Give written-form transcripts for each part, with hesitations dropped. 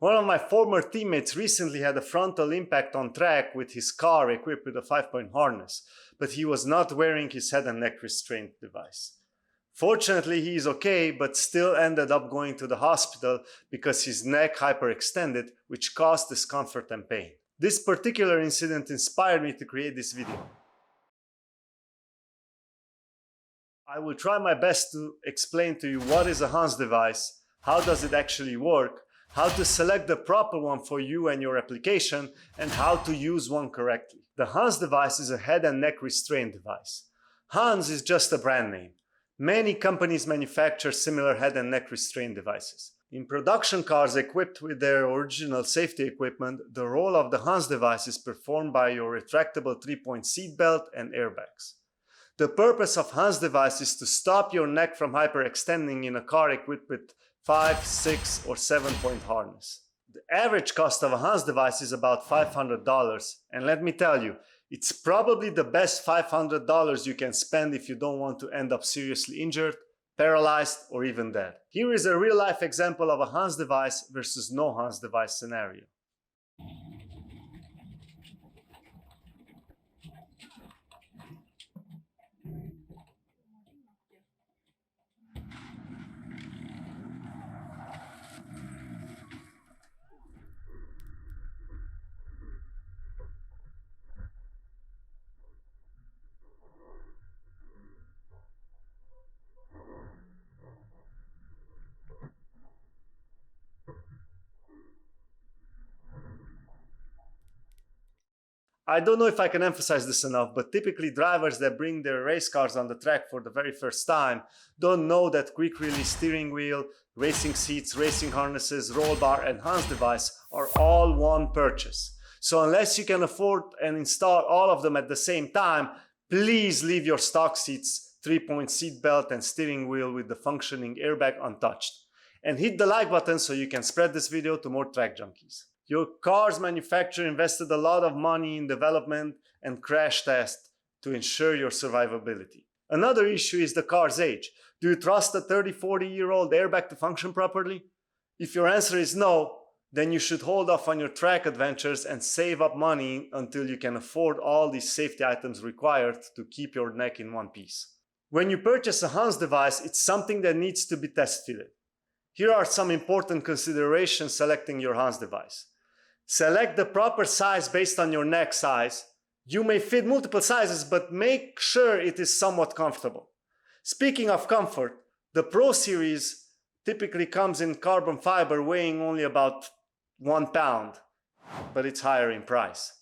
One of my former teammates recently had a frontal impact on track with his car equipped with a 5-point harness, but he was not wearing his head and neck restraint device. Fortunately, he is okay, but still ended up going to the hospital because his neck hyperextended, which caused discomfort and pain. This particular incident inspired me to create this video. I will try my best to explain to you what is a Hans device, how does it actually work, how to select the proper one for you and your application, and how to use one correctly. The Hans device is a head and neck restraint device. Hans is just a brand name. Many companies manufacture similar head and neck restraint devices. In production cars equipped with their original safety equipment, the role of the Hans device is performed by your retractable 3-point seat belt and airbags. The purpose of Hans device is to stop your neck from hyperextending in a car equipped with 5, 6, or 7-point harness. The average cost of a Hans device is about $500, and let me tell you, it's probably the best $500 you can spend if you don't want to end up seriously injured, paralyzed, or even dead. Here is a real-life example of a Hans device versus no Hans device scenario. I don't know if I can emphasize this enough, but typically drivers that bring their race cars on the track for the very first time don't know that quick release steering wheel, racing seats, racing harnesses, roll bar, and Hans device are all one purchase. So unless you can afford and install all of them at the same time, please leave your stock seats, 3-point seat belt, and steering wheel with the functioning airbag untouched. And hit the like button so you can spread this video to more track junkies. Your car's manufacturer invested a lot of money in development and crash test to ensure your survivability. Another issue is the car's age. Do you trust a 30-40-year-old airbag to function properly? If your answer is no, then you should hold off on your track adventures and save up money until you can afford all these safety items required to keep your neck in one piece. When you purchase a Hans device, it's something that needs to be test fitted. Here are some important considerations selecting your Hans device. Select the proper size based on your neck size. You may fit multiple sizes, but make sure it is somewhat comfortable. Speaking of comfort, the Pro Series typically comes in carbon fiber weighing only about 1 pound, but it's higher in price.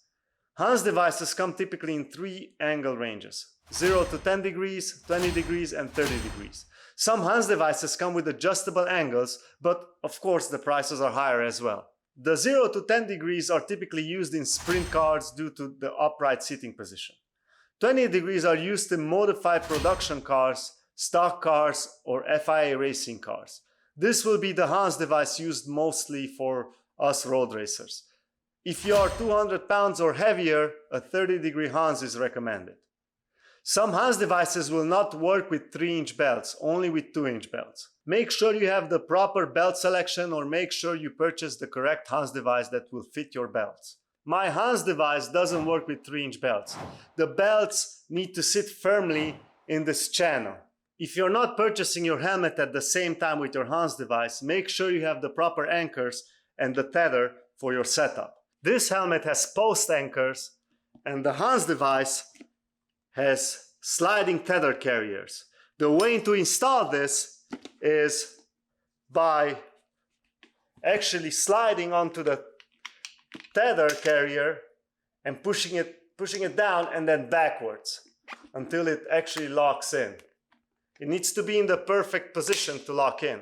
Hans devices come typically in 3 angle ranges: 0 to 10 degrees, 20 degrees, and 30 degrees. Some Hans devices come with adjustable angles, but of course the prices are higher as well. The 0 to 10 degrees are typically used in sprint cars due to the upright seating position. 20 degrees are used in modified production cars, stock cars, or FIA racing cars. This will be the Hans device used mostly for us road racers. If you are 200 pounds or heavier, a 30-degree Hans is recommended. Some Hans devices will not work with 3-inch belts, only with 2-inch belts. Make sure you have the proper belt selection, or make sure you purchase the correct Hans device that will fit your belts. My Hans device doesn't work with 3-inch belts. The belts need to sit firmly in this channel. If you're not purchasing your helmet at the same time with your Hans device, make sure you have the proper anchors and the tether for your setup. This helmet has post anchors, and the Hans device has sliding tether carriers. The way to install this is by actually sliding onto the tether carrier and pushing it down and then backwards until it actually locks in. It needs to be in the perfect position to lock in.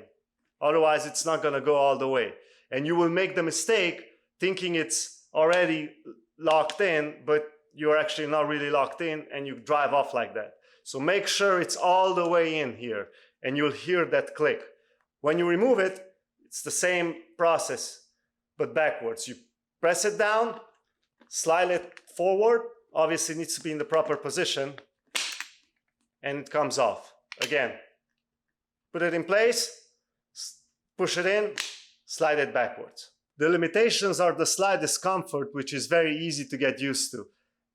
Otherwise, it's not going to go all the way. And you will make the mistake thinking it's already locked in, but you're actually not really locked in, and you drive off like that. So make sure it's all the way in here, and you'll hear that click. When you remove it, it's the same process, but backwards. You press it down, slide it forward. Obviously, it needs to be in the proper position, and it comes off. Again, put it in place, push it in, slide it backwards. The limitations are the slight discomfort, which is very easy to get used to,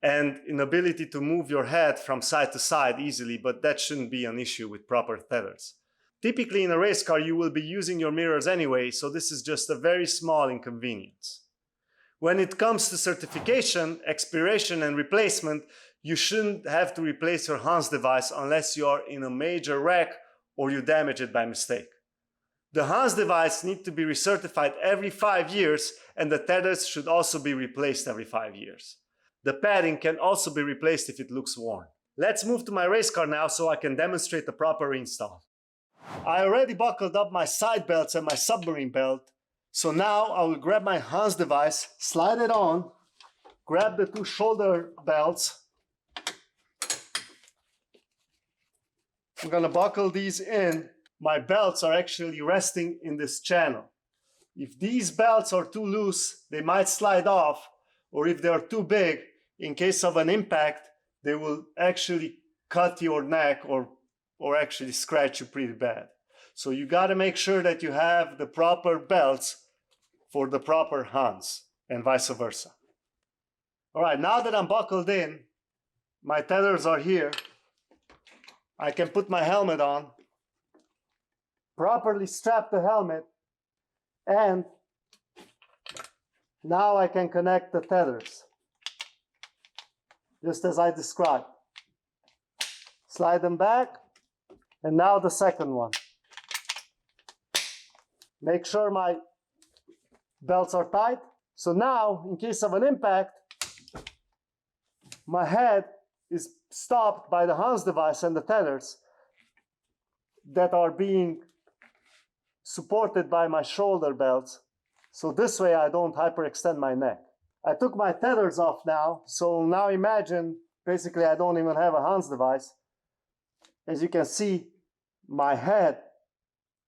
and inability to move your head from side to side easily, but that shouldn't be an issue with proper tethers. Typically in a race car you will be using your mirrors anyway, so this is just a very small inconvenience. When it comes to certification, expiration and replacement, you shouldn't have to replace your Hans device unless you are in a major wreck or you damage it by mistake. The Hans device needs to be recertified every 5 years, and the tethers should also be replaced every 5 years. The padding can also be replaced if it looks worn. Let's move to my race car now so I can demonstrate the proper reinstall. I already buckled up my side belts and my submarine belt, so now I will grab my Hans device, slide it on, grab the 2 shoulder belts. I'm gonna buckle these in. My belts are actually resting in this channel. If these belts are too loose, they might slide off, or if they are too big, in case of an impact, they will actually cut your neck or actually scratch you pretty bad. So you gotta make sure that you have the proper belts for the proper Hans, and vice versa. All right, now that I'm buckled in, my tethers are here, I can put my helmet on, properly strap the helmet, and now I can connect the tethers, just as I described. Slide them back, and now the second one. Make sure my belts are tight. So now, in case of an impact, my head is stopped by the Hans device and the tethers that are being supported by my shoulder belts. So this way I don't hyperextend my neck. I took my tethers off now, so now imagine, basically I don't even have a Hans device. As you can see, my head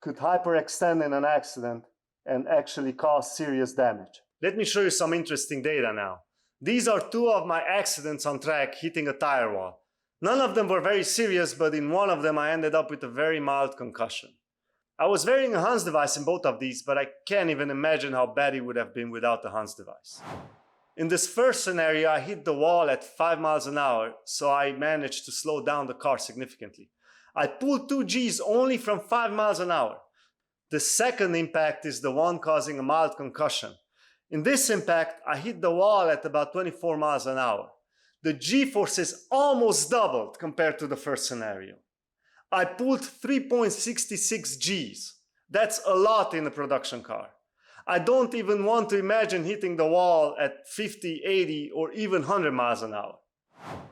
could hyperextend in an accident and actually cause serious damage. Let me show you some interesting data now. These are 2 of my accidents on track hitting a tire wall. None of them were very serious, but in one of them I ended up with a very mild concussion. I was wearing a Hans device in both of these, but I can't even imagine how bad it would have been without the Hans device. In this first scenario, I hit the wall at 5 miles an hour, so I managed to slow down the car significantly. I pulled 2 Gs only from 5 miles an hour. The second impact is the one causing a mild concussion. In this impact, I hit the wall at about 24 miles an hour. The G-forces almost doubled compared to the first scenario. I pulled 3.66 Gs. That's a lot in a production car. I don't even want to imagine hitting the wall at 50, 80, or even 100 miles an hour.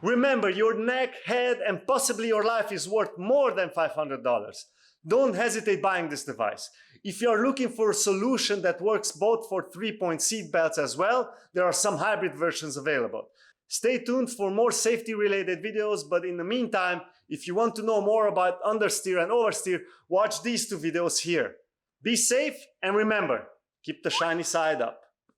Remember, your neck, head, and possibly your life is worth more than $500. Don't hesitate buying this device. If you are looking for a solution that works both for 3-point seat belts as well, there are some hybrid versions available. Stay tuned for more safety-related videos, but in the meantime, if you want to know more about understeer and oversteer, watch these 2 videos here. Be safe, and remember, keep the shiny side up.